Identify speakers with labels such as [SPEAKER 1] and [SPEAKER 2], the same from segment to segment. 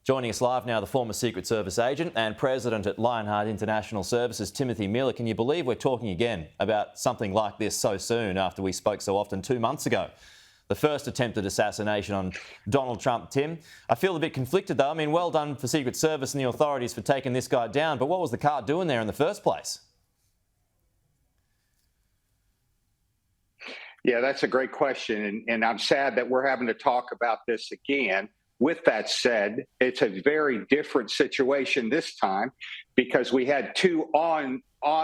[SPEAKER 1] Joining us live now, the former Secret Service agent and president at Lionheart International Services, Timothy Miller. Can you believe we're talking again about something like this so soon after we spoke so often 2 months ago? The first attempted assassination on Donald Trump, Tim. I feel a bit conflicted though. I mean, well done for Secret Service and the authorities for taking this guy down, but what was the cart doing there in the first place?
[SPEAKER 2] Yeah, that's a great question. And I'm sad that we're having to talk about this again. With that said, it's a very different situation this time because we had two on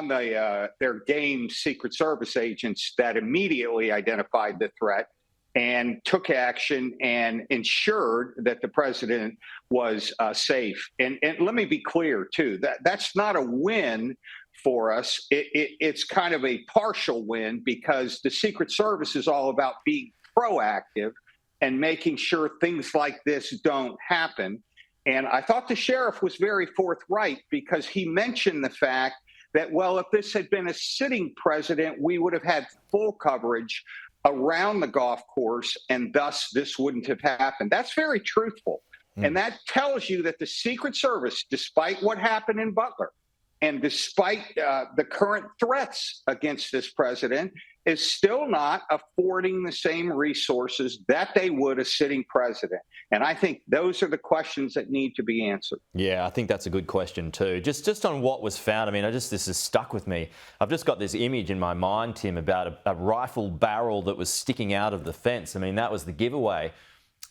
[SPEAKER 2] their game Secret Service agents that immediately identified the threat and took action and ensured that the president was safe. And let me be clear, too, that's not a win for us. It's kind of a partial win because the Secret Service is all about being proactive and making sure things like this don't happen. And I thought the sheriff was very forthright because he mentioned the fact that, well, if this had been a sitting president, we would have had full coverage around the golf course, and thus this wouldn't have happened. That's very truthful. And that tells you that the Secret Service, despite what happened in Butler, and despite the current threats against this president, is still not affording the same resources that they would a sitting president. And I think those are the questions that need to be answered.
[SPEAKER 1] Yeah, I think that's a good question too. Just on what was found, I mean, this has stuck with me. I've just got this image in my mind, Tim, about a rifle barrel that was sticking out of the fence. I mean, that was the giveaway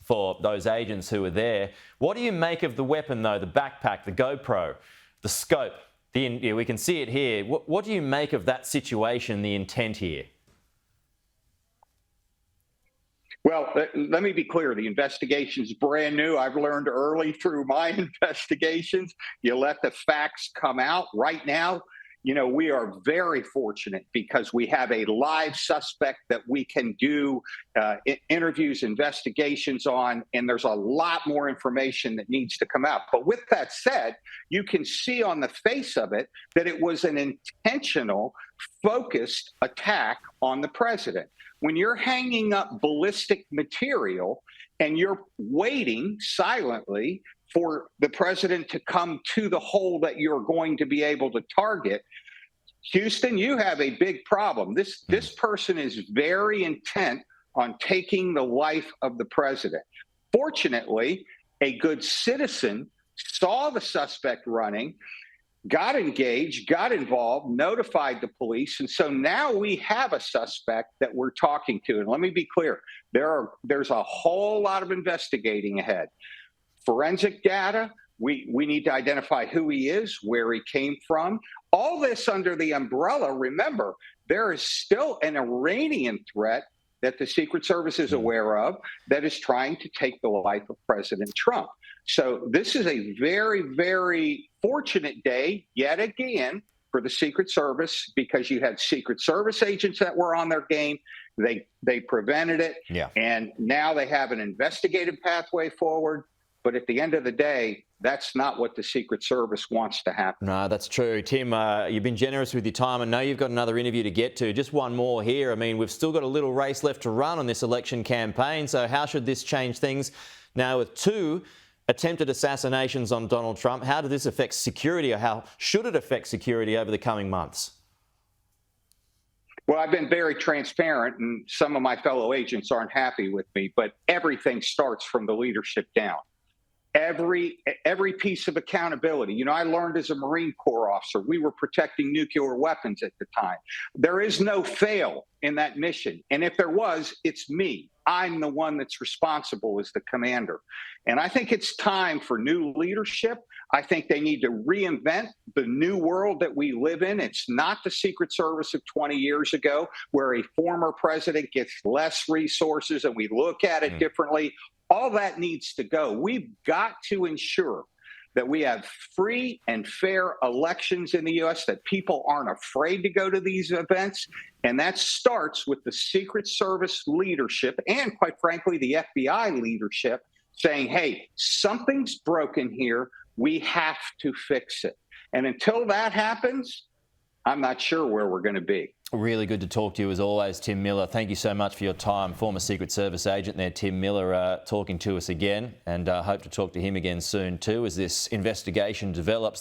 [SPEAKER 1] for those agents who were there. What do you make of the weapon, though, the backpack, the GoPro, the scope? We can see it here. What do you make of that situation, the intent here?
[SPEAKER 2] Well, let me be clear. The investigation's brand new. I've learned early through my investigations, you let the facts come out. Right now, we are very fortunate because we have a live suspect that we can do interviews, investigations on, and there's a lot more information that needs to come out. But with that said, you can see on the face of it that it was an intentional, focused attack on the president. When you're hanging up ballistic material and you're waiting silently for the president to come to the hole that you're going to be able to target, Houston, you have a big problem. This person is very intent on taking the life of the president. Fortunately, a good citizen saw the suspect running, got engaged, got involved, notified the police. And so now we have a suspect that we're talking to. And let me be clear, there's a whole lot of investigating ahead. Forensic data, we need to identify who he is, where he came from. All this under the umbrella, remember, there is still an Iranian threat that the Secret Service is aware of that is trying to take the life of President Trump. So this is a very, very fortunate day, yet again, for the Secret Service, because you had Secret Service agents that were on their game. They prevented it. Yeah. And now they have an investigative pathway forward. But at the end of the day, that's not what the Secret Service wants to happen.
[SPEAKER 1] No, that's true. Tim, you've been generous with your time. I know you've got another interview to get to. Just one more here. I mean, we've still got a little race left to run on this election campaign. So how should this change things now with 2 attempted assassinations on Donald Trump? How did this affect security, or how should it affect security over the coming months?
[SPEAKER 2] Well, I've been very transparent, and some of my fellow agents aren't happy with me, but everything starts from the leadership down. Every piece of accountability. I learned as a Marine Corps officer, we were protecting nuclear weapons at the time. There is no fail in that mission. And if there was, it's me. I'm the one that's responsible as the commander. And I think it's time for new leadership. I think they need to reinvent the new world that we live in. It's not the Secret Service of 20 years ago, where a former president gets less resources and we look at it differently. All that needs to go. We've got to ensure that we have free and fair elections in the U.S., that people aren't afraid to go to these events. And that starts with the Secret Service leadership and, quite frankly, the FBI leadership saying, hey, something's broken here. We have to fix it. And until that happens, I'm not sure where we're going to be.
[SPEAKER 1] Really good to talk to you as always, Tim Miller. Thank you so much for your time. Former Secret Service agent there, Tim Miller, talking to us again, and hope to talk to him again soon too as this investigation develops.